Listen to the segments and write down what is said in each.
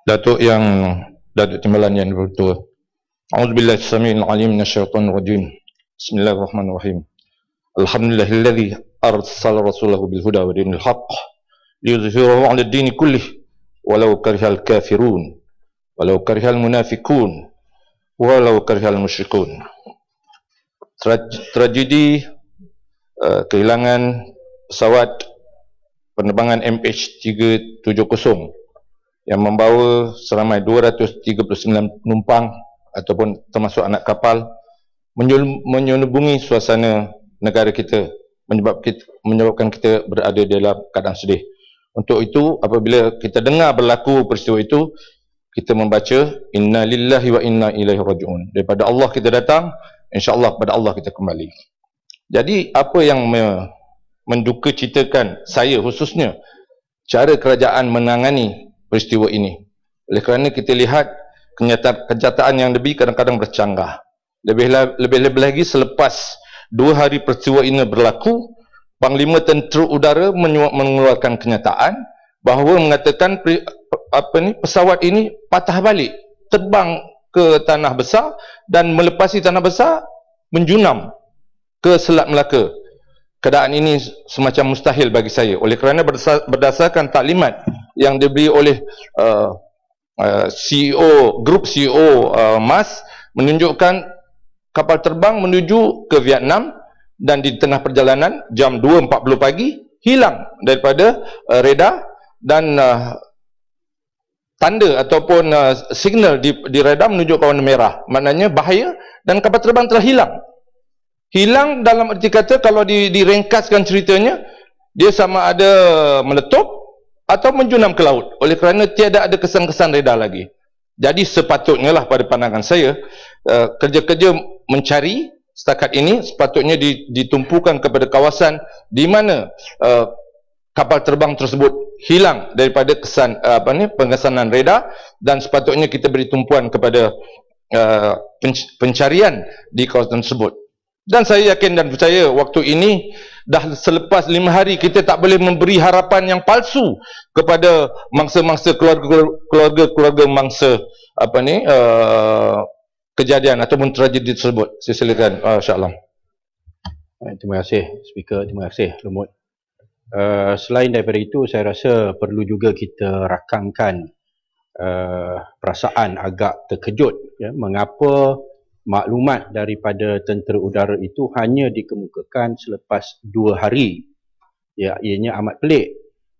Datuk Timbalan yang bertua. A'udzubillahi as-sami'il 'alim minasyaitonir rajim. Bismillahirrahmanirrahim. Alhamdulillahilladzi arsala rasulahu bil huda wa dinil haqq liyuzhirahu 'ala ad-din kullih walau karihal kafirun walau karihal munafiqun walau karihal musyrikun. Tragedi kehilangan pesawat penerbangan MH370 yang membawa seramai 239 penumpang ataupun termasuk anak kapal menyelubungi suasana negara kita, menyebabkan kita berada dalam keadaan sedih. Untuk itu, apabila kita dengar berlaku peristiwa itu, kita membaca inna lillahi wa inna ilaihi raji'un. Daripada Allah kita datang, insya-Allah pada Allah kita kembali. Jadi apa yang menduka citakan saya khususnya cara kerajaan menangani peristiwa ini. Oleh kerana kita lihat kenyataan yang lebih kadang-kadang bercanggah. Lebih lagi selepas 2 hari peristiwa ini berlaku, Panglima Tentera Udara mengeluarkan kenyataan bahawa mengatakan pesawat ini patah balik, terbang ke Tanah Besar dan melepasi Tanah Besar menjunam ke Selat Melaka. Keadaan ini semacam mustahil bagi saya. Oleh kerana berdasarkan taklimat yang diberi oleh grup CEO MAS menunjukkan kapal terbang menuju ke Vietnam dan di tengah perjalanan jam 2.40 pagi hilang daripada radar dan tanda ataupun signal di radar menunjukkan warna merah, maknanya bahaya dan kapal terbang telah hilang. Hilang dalam erti kata kalau diringkaskan ceritanya, dia sama ada meletup atau menjunam ke laut, oleh kerana tiada ada kesan-kesan radar lagi. Jadi sepatutnya lah pada pandangan saya, kerja-kerja mencari setakat ini sepatutnya ditumpukan kepada kawasan di mana kapal terbang tersebut hilang daripada pengesanan radar, dan sepatutnya kita beri tumpuan kepada pencarian di kawasan tersebut. Dan saya yakin dan percaya waktu ini dah selepas 5 hari kita tak boleh memberi harapan yang palsu kepada mangsa-mangsa keluarga mangsa kejadian ataupun tragedi tersebut. Saya silakan insya-Allah. Terima kasih speaker, terima kasih Lumut. Selain daripada itu, saya rasa perlu juga kita rakangkan perasaan agak terkejut ya, mengapa maklumat daripada tentera udara itu hanya dikemukakan selepas 2 hari. Ya, ianya amat pelik.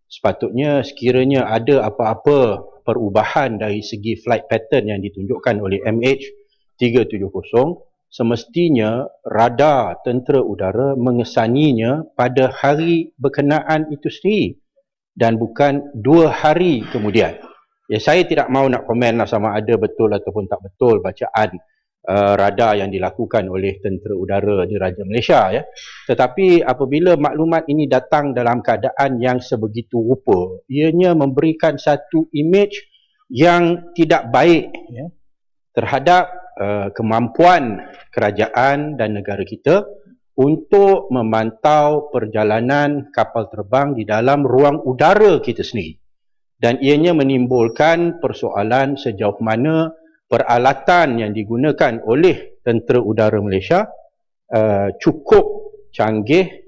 Sepatutnya sekiranya ada apa-apa perubahan dari segi flight pattern yang ditunjukkan oleh MH370, semestinya radar tentera udara mengesaninya pada hari berkenaan itu sendiri dan bukan 2 hari kemudian. Ya, saya tidak mahu nak komen lah sama ada betul ataupun tak betul bacaan radar yang dilakukan oleh tentera udara di Raja Malaysia ya. Tetapi apabila maklumat ini datang dalam keadaan yang sebegitu rupa, ianya memberikan satu imej yang tidak baik ya, terhadap kemampuan kerajaan dan negara kita untuk memantau perjalanan kapal terbang di dalam ruang udara kita sendiri. Dan ianya menimbulkan persoalan sejauh mana peralatan yang digunakan oleh tentera udara Malaysia cukup canggih,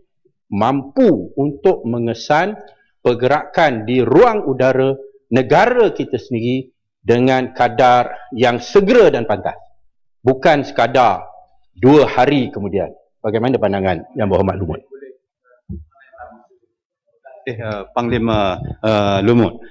mampu untuk mengesan pergerakan di ruang udara negara kita sendiri dengan kadar yang segera dan pantas, bukan sekadar 2 hari kemudian. Bagaimana pandangan Yang Berhormat Lumut? Panglima Lumut,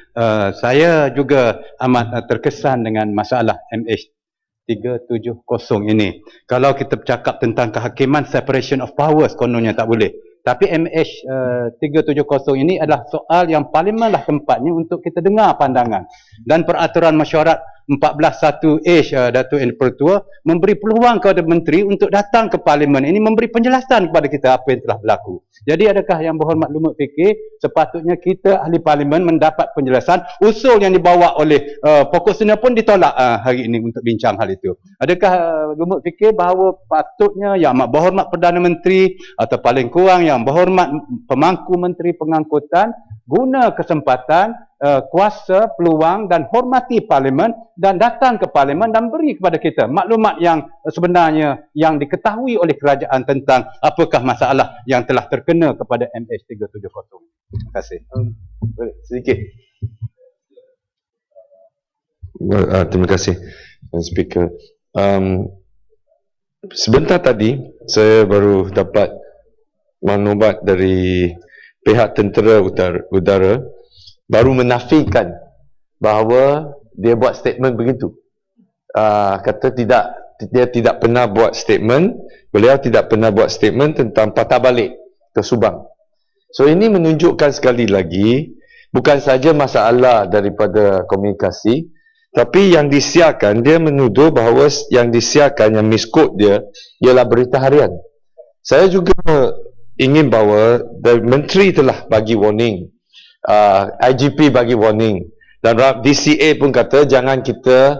saya juga amat terkesan dengan masalah MH370 ini. Kalau kita bercakap tentang kehakiman, separation of powers kononnya tak boleh. Tapi MH370 ini adalah soal yang parlimenlah tempatnya untuk kita dengar pandangan. Dan peraturan mesyuarat 14(1)H Datuk Yang Pertua memberi peluang kepada menteri untuk datang ke parlimen ini memberi penjelasan kepada kita apa yang telah berlaku. Jadi adakah Yang Berhormat Lumut fikir sepatutnya kita ahli parlimen mendapat penjelasan usul yang dibawa oleh pokok senior pun ditolak hari ini untuk bincang hal itu. Adakah Lumut fikir bahawa patutnya Yang Amat Berhormat Perdana Menteri atau paling kurang Yang Berhormat Pemangku Menteri Pengangkutan guna kesempatan kuasa, peluang dan hormati parlimen dan datang ke parlimen dan beri kepada kita maklumat yang sebenarnya yang diketahui oleh kerajaan tentang apakah masalah yang telah terkena kepada MH370. Terima kasih. Sedikit. Terima kasih, Speaker. Sebentar tadi saya baru dapat maklumat dari pihak tentera udara baru menafikan bahawa dia buat statement begitu. Kata dia tidak pernah buat statement, beliau tidak pernah buat statement tentang patah balik ke Subang. So ini menunjukkan sekali lagi bukan saja masalah daripada komunikasi, tapi yang disiarkan, dia menuduh bahawa yang disiarkan, yang misquote dia ialah berita harian. Saya juga ingin bahawa menteri telah bagi warning, IGP bagi warning, dan DCA pun kata jangan kita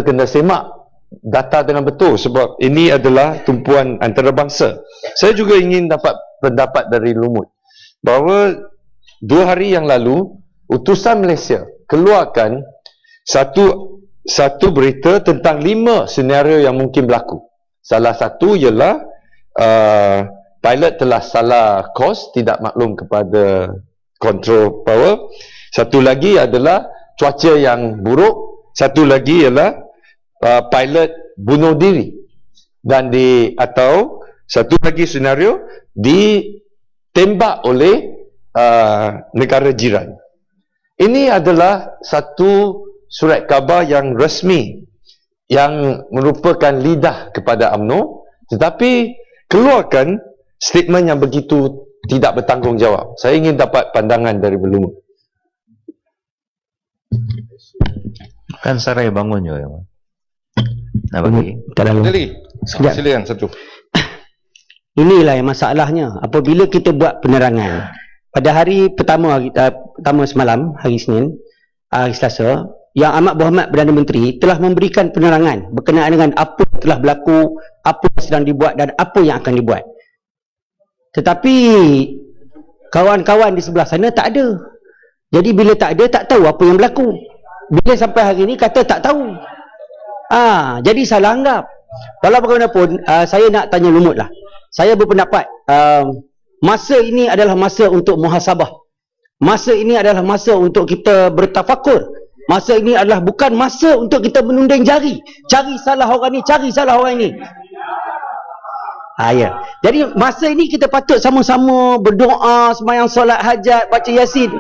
kena semak data dengan betul sebab ini adalah tumpuan antarabangsa. Saya juga ingin dapat pendapat dari Lumut bahawa 2 hari yang lalu utusan Malaysia keluarkan satu berita tentang 5 senario yang mungkin berlaku. Salah satu ialah pilot telah salah course, tidak maklum kepada control power. Satu lagi adalah cuaca yang buruk. Satu lagi ialah pilot bunuh diri. Dan atau satu lagi senario ditembak oleh negara jiran. Ini adalah satu surat khabar yang rasmi yang merupakan lidah kepada UMNO, tetapi keluarkan statement yang begitu tidak bertanggungjawab. Saya ingin dapat pandangan dari Belum. Kan Sarai bangun je. Nak bagi. Tak lalu. Jadi, silakan satu. Inilah yang masalahnya. Apabila kita buat penerangan, pada hari pertama semalam, hari Senin, hari Selasa, Yang Amat Berhormat Perdana Menteri telah memberikan penerangan berkenaan dengan apa yang telah berlaku, apa yang sedang dibuat dan apa yang akan dibuat. Tetapi kawan-kawan di sebelah sana tak ada. Jadi bila tak ada, tak tahu apa yang berlaku. Bila sampai hari ini kata tak tahu. Jadi salah anggap. Walau bagaimanapun, saya nak tanya Lumut lah. Saya berpendapat masa ini adalah masa untuk muhasabah. Masa ini adalah masa untuk kita bertafakur. Masa ini adalah bukan masa untuk kita menunding jari. Cari salah orang ni, cari salah orang ni. Ya. Jadi masa ini kita patut sama-sama berdoa, sembahyang solat hajat, baca Yasin.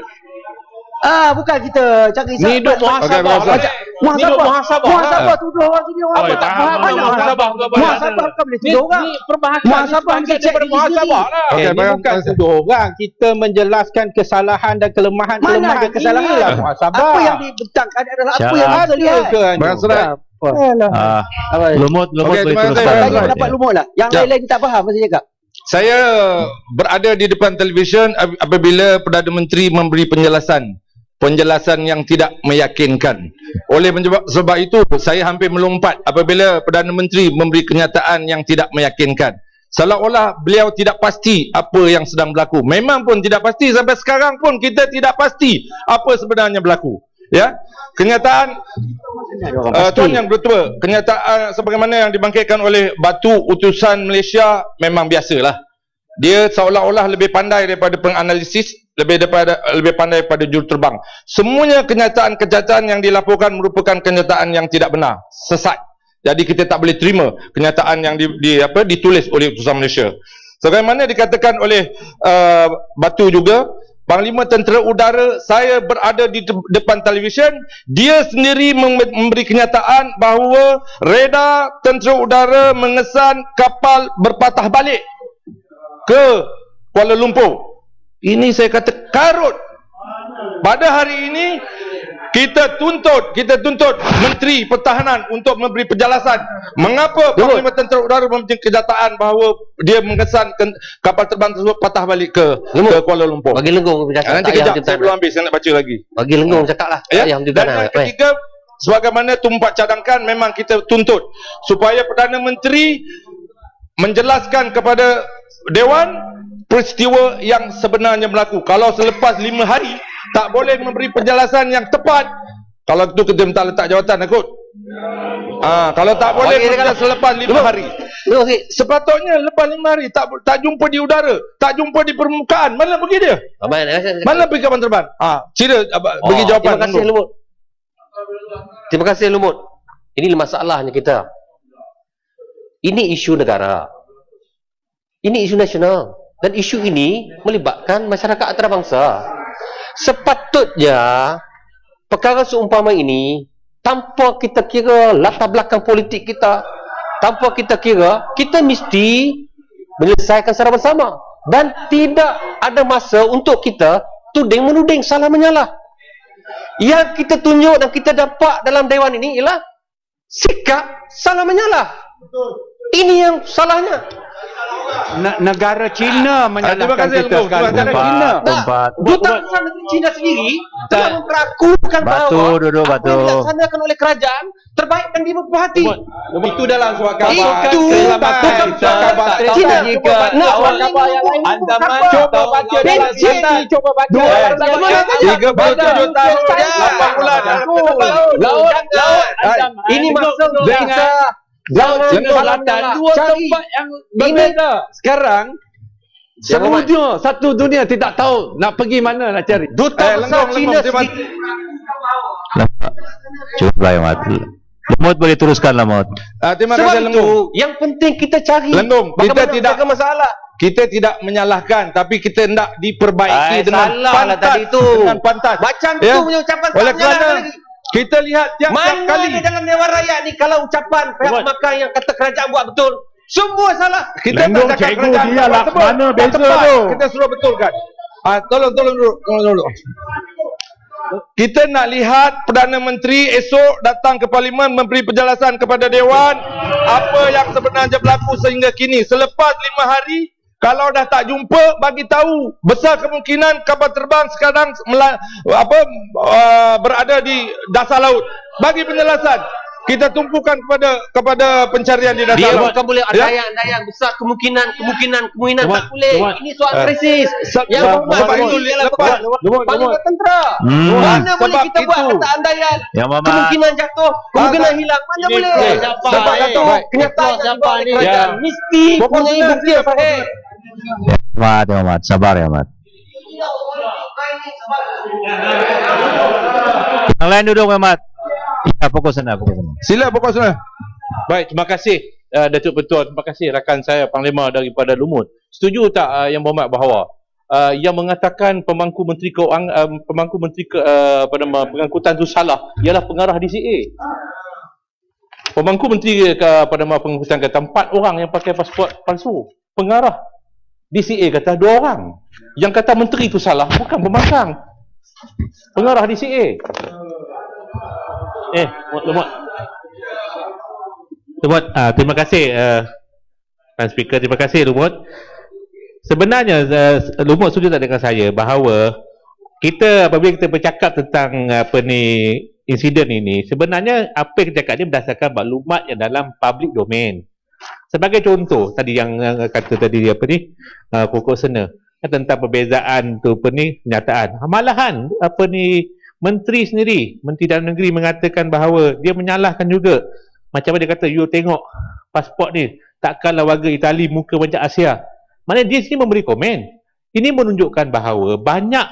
Bukan kita cari salah. Ni duk muhasabah. Muhasabah tuduh orang sini orang apa tak faham. Muhasabah bukan boleh tuduh orang. Ni perbahasan muhasabah ni daripada muhasabah lah. Ini bukan tuduh orang. Kita menjelaskan kesalahan dan kelemahan. Mana ada kesalahan? Inilah muhasabah. Apa yang dibentangkan adalah apa yang kita lihat. Lumut boleh teruskan. Saya dapat Lumut lah. Yang lain-lain tak faham apa saya cakap. Saya berada di depan televisyen apabila Perdana Menteri memberi penjelasan yang tidak meyakinkan. Oleh sebab itu saya hampir melompat apabila Perdana Menteri memberi kenyataan yang tidak meyakinkan. Seolah-olah beliau tidak pasti apa yang sedang berlaku. Memang pun tidak pasti, sampai sekarang pun kita tidak pasti apa sebenarnya berlaku. Ya, kenyataan Tuan Yang Bertua, kenyataan sebagaimana yang dibangkitkan oleh Batu utusan Malaysia memang biasalah. Dia seolah-olah lebih pandai daripada penganalisis, lebih pandai daripada juruterbang. Semuanya kenyataan-kenyataan yang dilaporkan merupakan kenyataan yang tidak benar, sesat. Jadi kita tak boleh terima kenyataan yang ditulis oleh utusan Malaysia. Sebagaimana dikatakan oleh Batu juga, Panglima Tentera Udara, saya berada di depan televisyen, dia sendiri memberi kenyataan bahawa radar Tentera Udara mengesan kapal berpatah balik ke Kuala Lumpur. Ini saya kata karut. Pada hari ini kita tuntut Menteri Pertahanan untuk memberi penjelasan mengapa Panglima Tentera Udara memberi kenyataan bahawa dia mengesan kapal terbang tersebut patah balik ke Kuala Lumpur. Bagi Lenggong bercakap. Nanti kejap saya belum habis, saya nak baca lagi. Bagi Lenggong cakaplah. Dan yang ketiga, sebagaimana tumpak cadangkan, memang kita tuntut supaya Perdana Menteri menjelaskan kepada Dewan peristiwa yang sebenarnya berlaku. Kalau selepas 5 hari tak boleh memberi penjelasan yang tepat. Kalau itu kita minta letak jawatan kot. Kalau tak boleh selepas 5 hari. Sepatutnya lepas 5 hari tak jumpa di udara, tak jumpa di permukaan. Mana pergi dia? Mana pergi kapal terbang? Sila bagi jawapan. Terima kasih Lumut. Terima kasih Lumut. Ini masalahnya kita. Ini isu negara. Ini isu nasional. Dan isu ini melibatkan masyarakat antarabangsa. Sepatutnya perkara seumpama ini, tanpa kita kira latar belakang politik kita, tanpa kita kira, kita mesti menyelesaikan secara bersama. Dan tidak ada masa untuk kita tuding-menuding, salah menyalah. Yang kita tunjuk dan kita dapat dalam Dewan ini ialah sikap salah menyalah. Ini yang salahnya. Negara China menyalahkan kita sekarang. Negara China. Duta Besar Negeri China sendiri telah memperakukan bahawa apa yang dilaksanakan oleh kerajaan terbaik dan diberhati. Itu dalam surat khabar. Itu bukan surat China. Nak khabar yang lain. Andaman coba baca dalam China. Coba baca. 37 tahun 8 bulan. Laut. Ini maksud kita. Laut Selatan, dua tempat yang berbeza. Sekarang seluruhnya satu dunia tidak tahu nak pergi mana nak cari. Duta Besar China sendiri. Cuba yang mati. Lemut boleh teruskan Lemut. Terima kasih Lenggong. Yang penting kita cari. Lenggong, kita tidak masalah. Kita tidak menyalahkan, tapi kita hendak diperbaiki dengan pantas. Tadi itu. Dengan pantas. Macam tu punya ucapan tak menyalah lagi. Kita lihat tiap-tiap kali. Mana dalam Dewan Rakyat ni kalau ucapan pihak makan yang kata kerajaan buat betul, semua salah. Kita tak cakap kerajaan buat betul. Mana beza tu? Kita suruh betulkan. Tolong dulu. Kita nak lihat Perdana Menteri esok datang ke Parlimen memberi penjelasan kepada Dewan apa yang sebenarnya berlaku sehingga kini. Selepas 5 hari, kalau dah tak jumpa, bagi tahu. Besar kemungkinan kapal terbang sekarang berada di dasar laut. Bagi penjelasan. Kita tumpukan kepada pencarian di dasar dia laut. Dia bukan boleh andai-andai besar kemungkinan tak boleh. Ini soal krisis. Yang sebab itu lepas Parlimen tentera. Mana boleh kita buat kata andaian. Kemungkinan jatuh, kemungkinan hilang. Mana boleh. Sebab itu kenyataan yang dibawa oleh kerajaan mesti mempunyai bukti yang sahih. Mat, sabar ya Mat. Yang lain duduk Mat. Ya, fokus sana. Sila fokus sana. Baik, terima kasih Datuk Petua. Terima kasih rakan saya Panglima daripada Lumut. Setuju tak Yang Berhormat bahawa yang mengatakan pemangku menteri pengangkutan itu salah ialah pengarah DCA. Pemangku menteri pada pengangkutan kata 4 orang yang pakai pasport palsu. Pengarah DCA kata 2 orang. Yang kata menteri itu salah bukan pembangkang. Pengarah DCA. Lumut, terima kasih Tuan Speaker, terima kasih Lumut. Sebenarnya Lumut setuju tak dengan saya bahawa kita apabila kita bercakap tentang insiden ini, sebenarnya apa yang kita cakap ni berdasarkan maklumat yang dalam public domain. Sebagai contoh tadi yang kata tadi Koko Sena tentang perbezaan tu pernyataan. Malahan Menteri sendiri, Menteri Dalam Negeri mengatakan bahawa dia menyalahkan juga. Macam mana dia kata, you tengok pasport ni, takkanlah warga Itali muka macam Asia. Mana dia sini memberi komen. Ini menunjukkan bahawa banyak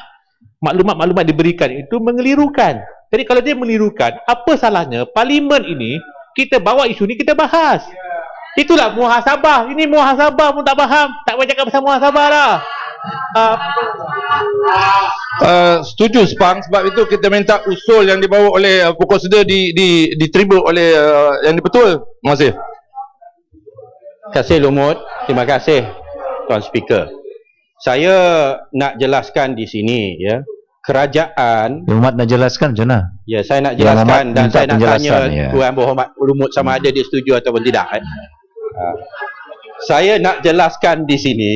maklumat-maklumat diberikan itu mengelirukan. Jadi kalau dia mengelirukan, apa salahnya Parlimen ini, kita bawa isu ni kita bahas. Itulah muhasabah. Ini muhasabah pun tak faham. Tak boleh cakap pasal muhasabah lah. Setuju Spang, sebab itu kita minta usul yang dibawa oleh pokok seda diterima oleh yang dibetul. Terima kasih. Terima kasih Lumut. Terima kasih Tuan Speaker. Saya nak jelaskan di sini ya. Kerajaan Lumut nak jelaskan macam mana? Ya, saya nak jelaskan dan saya nak tanya ya. Tuan Berhormat Lumut sama ada dia setuju ataupun tidak. Saya nak jelaskan di sini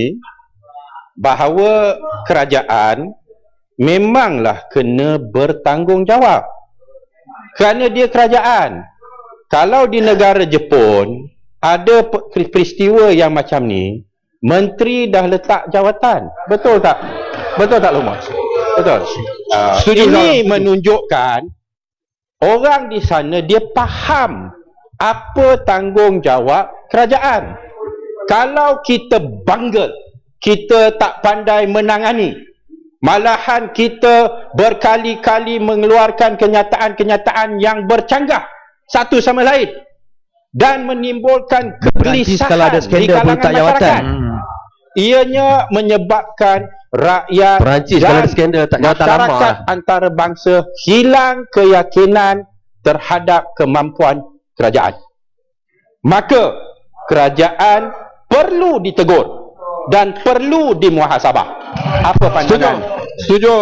bahawa kerajaan memanglah kena bertanggungjawab kerana dia kerajaan. Kalau di negara Jepun ada peristiwa yang macam ni, menteri dah letak jawatan. Betul tak? Betul tak Lumut? Betul. Ini menunjukkan orang di sana dia faham apa tanggungjawab kerajaan. Kalau kita bangga, kita tak pandai menangani, malahan kita berkali-kali mengeluarkan kenyataan-kenyataan yang bercanggah satu sama lain dan menimbulkan kegelisahan di kalangan masyarakat. Ianya menyebabkan rakyat Perancis dan kalau ada skandal tak masyarakat antarabangsa hilang keyakinan terhadap kemampuan kerajaan. Maka kerajaan perlu ditegur dan perlu dimuhasabah. Apa pandangan? Setuju.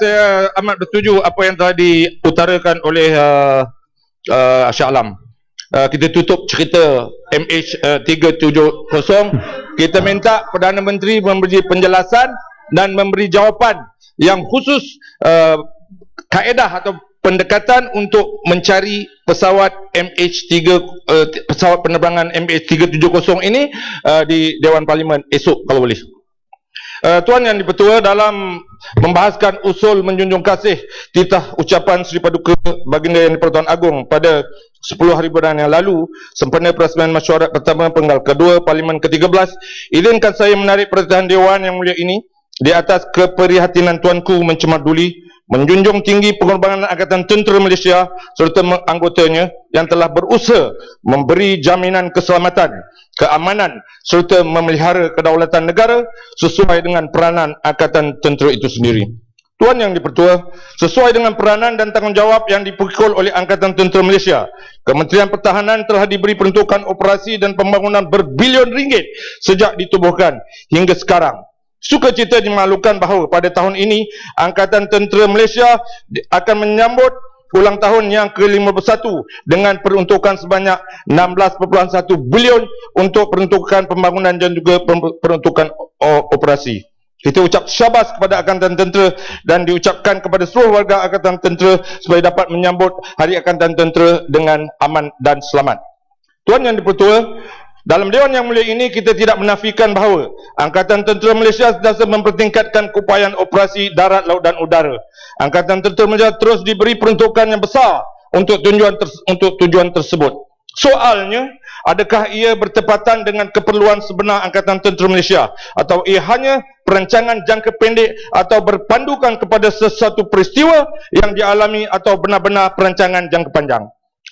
Saya amat bersetuju apa yang telah diutarakan oleh Shah Alam. Kita tutup cerita MH370. Kita minta Perdana Menteri memberi penjelasan dan memberi jawapan yang khusus, kaedah atau pendekatan untuk mencari pesawat pesawat penerbangan MH370 ini di Dewan Parlimen esok kalau boleh. Tuan Yang Dipertua, dalam membahaskan usul menjunjung kasih titah ucapan Seri Paduka Baginda Yang di-Pertuan Agong pada 10 hari bulan yang lalu sempena perasmian mesyuarat pertama penggal kedua Parlimen ke-13, izinkan saya menarik perhatian Dewan Yang Mulia ini di atas keprihatinan tuanku mencemat duli, menjunjung tinggi pengorbanan Angkatan Tentera Malaysia serta anggotanya yang telah berusaha memberi jaminan keselamatan, keamanan serta memelihara kedaulatan negara sesuai dengan peranan Angkatan Tentera itu sendiri. Tuan Yang Dipertua, sesuai dengan peranan dan tanggungjawab yang dipikul oleh Angkatan Tentera Malaysia, Kementerian Pertahanan telah diberi peruntukan operasi dan pembangunan berbilion ringgit sejak ditubuhkan hingga sekarang. Sukacita dimaklumkan bahawa pada tahun ini Angkatan Tentera Malaysia akan menyambut ulang tahun yang ke-51 dengan peruntukan sebanyak 16.1 bilion untuk peruntukan pembangunan dan juga peruntukan operasi. Kita ucap syabas kepada Angkatan Tentera dan diucapkan kepada seluruh warga Angkatan Tentera supaya dapat menyambut Hari Angkatan Tentera dengan aman dan selamat. Tuan Yang Dipertua, dalam Dewan Yang Mulia ini kita tidak menafikan bahawa Angkatan Tentera Malaysia sentiasa mempertingkatkan keupayaan operasi darat, laut dan udara. Angkatan Tentera Malaysia terus diberi peruntukan yang besar untuk tujuan tersebut. Soalnya, adakah ia bertepatan dengan keperluan sebenar Angkatan Tentera Malaysia atau ia hanya perancangan jangka pendek atau berpandukan kepada sesuatu peristiwa yang dialami atau benar-benar perancangan jangka panjang?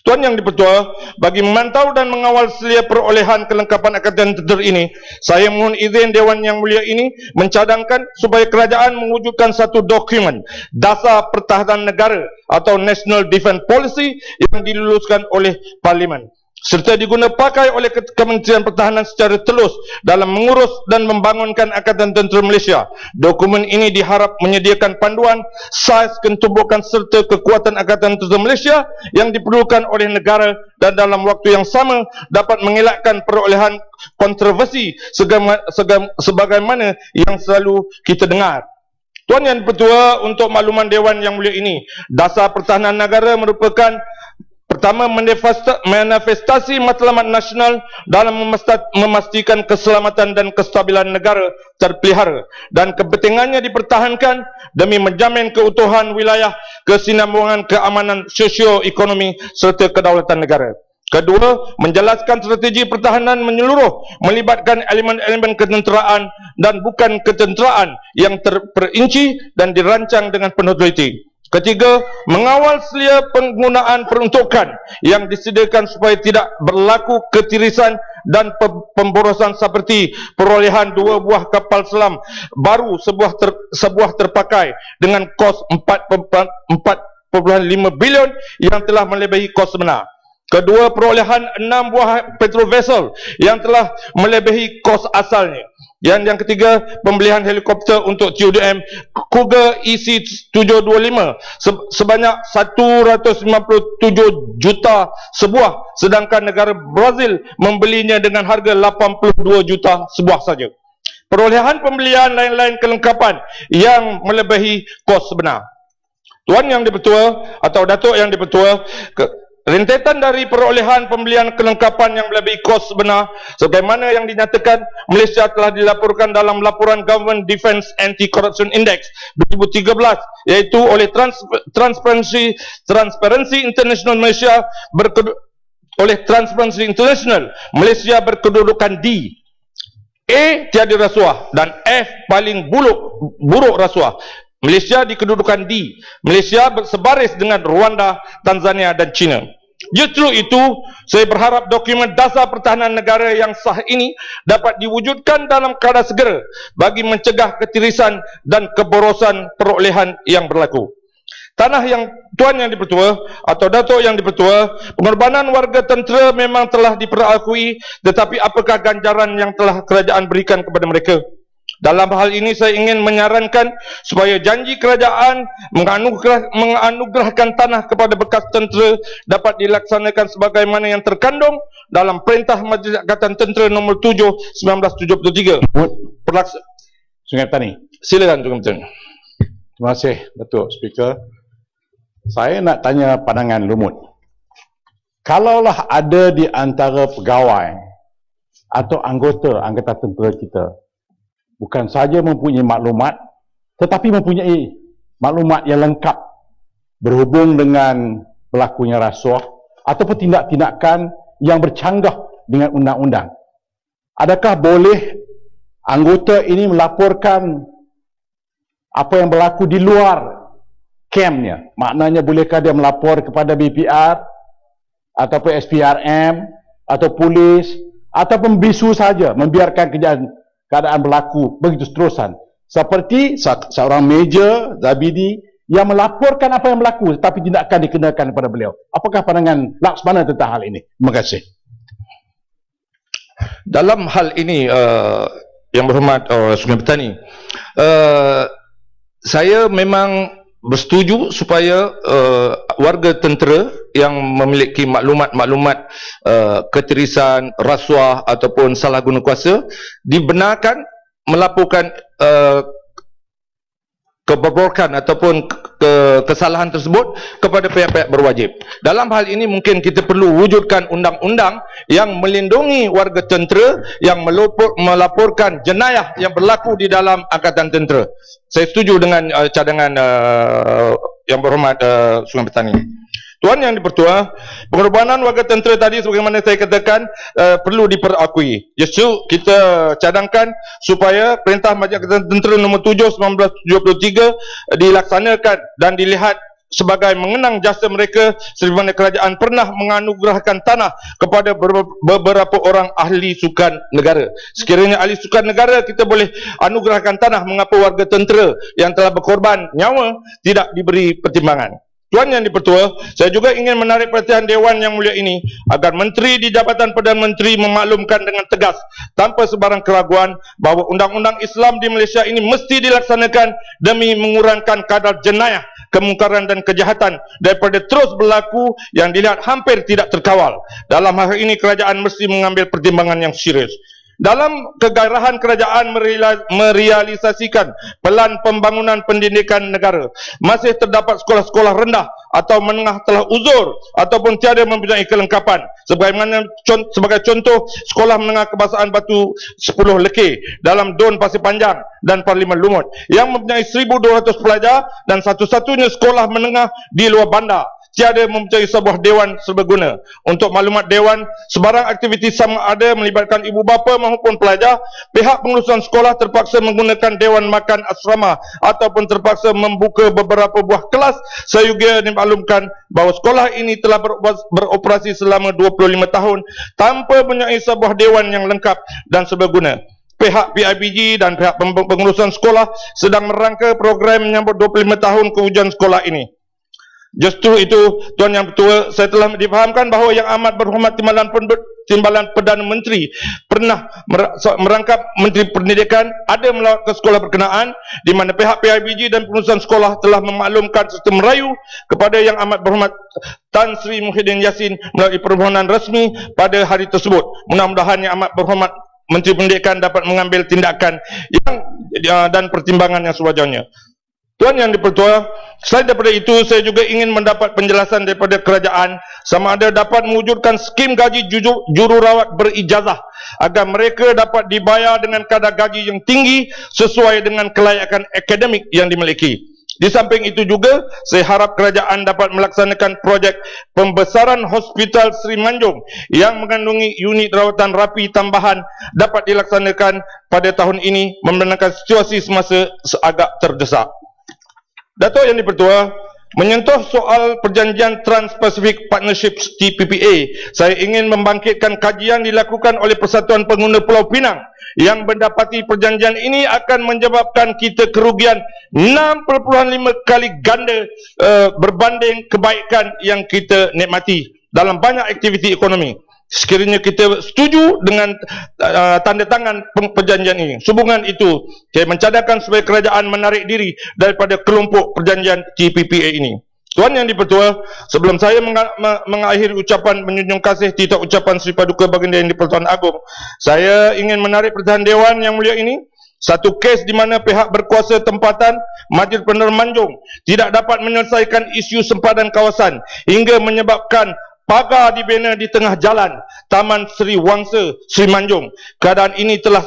Tuan Yang Dipertua, bagi memantau dan mengawal selia perolehan kelengkapan Angkatan Tentera ini, saya mohon izin Dewan Yang Mulia ini mencadangkan supaya kerajaan mewujudkan satu dokumen Dasar Pertahanan Negara atau National Defence Policy yang diluluskan oleh Parlimen serta diguna pakai oleh Kementerian Pertahanan secara telus dalam mengurus dan membangunkan Angkatan Tentera Malaysia. Dokumen ini diharap menyediakan panduan, saiz, ketumbukan serta kekuatan Angkatan Tentera Malaysia yang diperlukan oleh negara dan dalam waktu yang sama dapat mengelakkan perolehan kontroversi sebagaimana yang selalu kita dengar. Tuan Yang Dipertua, untuk makluman Dewan Yang Mulia ini, Dasar Pertahanan Negara merupakan pertama manifestasi matlamat nasional dalam memastikan keselamatan dan kestabilan negara terpelihara dan kepentingannya dipertahankan demi menjamin keutuhan wilayah, kesinambungan keamanan sosio-ekonomi serta kedaulatan negara. Kedua, menjelaskan strategi pertahanan menyeluruh melibatkan elemen-elemen ketenteraan dan bukan ketenteraan yang terperinci dan dirancang dengan penuh teliti. Ketiga, mengawal selia penggunaan peruntukan yang disediakan supaya tidak berlaku ketirisan dan pemborosan seperti perolehan 2 buah kapal selam baru sebuah terpakai dengan kos 4.5 bilion yang telah melebihi kos sebenar. Kedua, perolehan 6 buah petrol vessel yang telah melebihi kos asalnya. Yang ketiga, pembelian helikopter untuk TUDM Cougar EC-725 sebanyak 157 juta sebuah, sedangkan negara Brazil membelinya dengan harga 82 juta sebuah saja. Perolehan pembelian lain-lain kelengkapan yang melebihi kos sebenar. Tuan Yang Dipertua atau Datuk Yang Dipertua, Rentetan dari perolehan pembelian kelengkapan yang melebihi kos sebenar sebagaimana yang dinyatakan Malaysia telah dilaporkan dalam laporan Government Defence Anti-Corruption Index 2013 iaitu oleh Transparency International Malaysia Malaysia berkedudukan D. A. Tiada rasuah dan F. paling buruk rasuah. Malaysia di kedudukan D. Malaysia bersebaris dengan Rwanda, Tanzania dan China. Justru itu, saya berharap dokumen dasar pertahanan negara yang sah ini dapat diwujudkan dalam keadaan segera bagi mencegah ketirisan dan keborosan perolehan yang berlaku. Tuan Yang Dipertua atau Datuk Yang Dipertua, pengorbanan warga tentera memang telah diperakui, tetapi apakah ganjaran yang telah kerajaan berikan kepada mereka? Dalam hal ini saya ingin menyarankan supaya janji kerajaan menganugerahkan tanah kepada bekas tentera dapat dilaksanakan sebagaimana yang terkandung dalam Perintah Majlis Angkatan Tentera nombor 7 1973. Sungai Petani. Silakan Tuan Menteri. Terima kasih Datuk Speaker. Saya nak tanya pandangan Lumut. Kalaulah ada di antara pegawai atau anggota Angkatan Tentera kita bukan saja mempunyai maklumat tetapi mempunyai maklumat yang lengkap berhubung dengan berlakunya rasuah ataupun tindak-tindakan yang bercanggah dengan undang-undang. Adakah boleh anggota ini melaporkan apa yang berlaku di luar kampnya? Maknanya bolehkah dia melapor kepada BPR ataupun SPRM atau polis ataupun bisu saja membiarkan keadaan berlaku begitu seterusan, seperti seorang Major Zabidi yang melaporkan apa yang berlaku tetapi tidak akan dikenakan kepada beliau. Apakah pandangan Laksmana tentang hal ini? Terima kasih. Dalam hal ini Yang Berhormat Sungai Petani, saya memang bersetuju supaya warga tentera yang memiliki maklumat ketirisan, rasuah ataupun salah guna kuasa dibenarkan melaporkan kebobrokan ataupun kesalahan tersebut kepada pihak-pihak berwajib. Dalam hal ini mungkin kita perlu wujudkan undang-undang yang melindungi warga tentera yang melaporkan jenayah yang berlaku di dalam Angkatan Tentera. Saya setuju dengan cadangan Yang Berhormat Sungai Petani. Tuan Yang Dipertua, pengorbanan warga tentera tadi sebagaimana saya katakan perlu diperakui. Justru kita cadangkan supaya Perintah Majlis Angkatan Tentera nombor 7 1973 dilaksanakan dan dilihat sebagai mengenang jasa mereka sebagaimana kerajaan pernah menganugerahkan tanah kepada beberapa orang ahli sukan negara. Sekiranya ahli sukan negara kita boleh anugerahkan tanah, mengapa warga tentera yang telah berkorban nyawa tidak diberi pertimbangan? Tuan Yang Dipertua, saya juga ingin menarik perhatian Dewan Yang Mulia ini agar Menteri di Jabatan Perdana Menteri memaklumkan dengan tegas tanpa sebarang keraguan bahawa undang-undang Islam di Malaysia ini mesti dilaksanakan demi mengurangkan kadar jenayah, kemungkaran dan kejahatan daripada terus berlaku yang dilihat hampir tidak terkawal. Dalam hal ini kerajaan mesti mengambil pertimbangan yang serius. Dalam kegairahan kerajaan merealisasikan pelan pembangunan pendidikan negara, masih terdapat sekolah-sekolah rendah atau menengah telah uzur ataupun tiada mempunyai kelengkapan. Sebagai contoh, sekolah menengah Kebahasaan Batu 10 Lekir dalam Don Pasir Panjang dan Parlimen Lumut yang mempunyai 1,200 pelajar dan satu-satunya sekolah menengah di luar bandar. Tiada mempunyai sebuah dewan serbaguna. Untuk maklumat dewan, sebarang aktiviti sama ada melibatkan ibu bapa maupun pelajar, pihak pengurusan sekolah terpaksa menggunakan dewan makan asrama ataupun terpaksa membuka beberapa buah kelas sehingga dimaklumkan bahawa sekolah ini telah beroperasi selama 25 tahun tanpa mempunyai sebuah dewan yang lengkap dan serbaguna. Pihak PIBG dan pihak pengurusan sekolah sedang merangka program menyambut 25 tahun kewujudan sekolah ini. Justru itu, Tuan Yang Bertua, saya telah difahamkan bahawa Yang Amat Berhormat Timbalan Perdana Menteri pernah merangkap Menteri Pendidikan ada melawat ke sekolah berkenaan di mana pihak PIBG dan pengurusan sekolah telah memaklumkan serta merayu kepada Yang Amat Berhormat Tan Sri Muhyiddin Yassin melalui permohonan rasmi pada hari tersebut. Mudah-mudahan Yang Amat Berhormat Menteri Pendidikan dapat mengambil tindakan dan pertimbangan yang sewajarnya. Tuan Yang di-Pertua, selain daripada itu, saya juga ingin mendapat penjelasan daripada kerajaan sama ada dapat mewujudkan skim gaji jururawat berijazah agar mereka dapat dibayar dengan kadar gaji yang tinggi sesuai dengan kelayakan akademik yang dimiliki. Di samping itu juga, saya harap kerajaan dapat melaksanakan projek pembesaran Hospital Sri Manjung yang mengandungi unit rawatan rapi tambahan dapat dilaksanakan pada tahun ini membenarkan situasi semasa seagak terdesak. Datuk Yang di-Pertua, menyentuh soal perjanjian Trans-Pacific Partnership TPPA, saya ingin membangkitkan kajian dilakukan oleh Persatuan Pengguna Pulau Pinang yang mendapati perjanjian ini akan menyebabkan kita kerugian 6.5 kali ganda berbanding kebaikan yang kita nikmati dalam banyak aktiviti ekonomi. Sekiranya kita setuju dengan tanda tangan perjanjian ini, sehubungan itu saya mencadangkan supaya kerajaan menarik diri daripada kelompok perjanjian TPPA ini. Tuan Yang di-Pertua, sebelum saya mengakhiri ucapan menjunjung kasih titah ucapan Sri Paduka Baginda Yang di-Pertuan Agong, saya ingin menarik perhatian Dewan Yang Mulia ini satu kes di mana pihak berkuasa tempatan Majlis Penerima Manjung tidak dapat menyelesaikan isu sempadan kawasan hingga menyebabkan pagar dibina di tengah jalan Taman Sri Wangsa Sri Manjung. Keadaan ini telah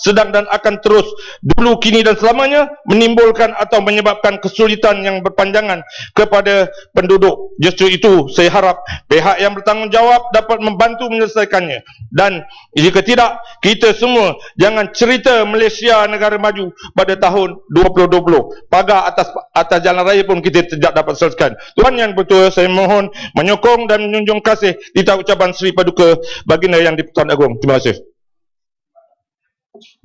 sedang dan akan terus dulu, kini dan selamanya menimbulkan atau menyebabkan kesulitan yang berpanjangan kepada penduduk. Justru itu saya harap pihak yang bertanggungjawab dapat membantu menyelesaikannya. Dan jika tidak, kita semua jangan cerita Malaysia negara maju pada tahun 2020. Pagar atas jalan raya pun kita tidak dapat selesaikan. Tuan Yang Betul, saya mohon menyokong dan menjunjung kasih titah ucapan Sri Paduka Baginda Yang di-Pertuan Agong. Terima kasih.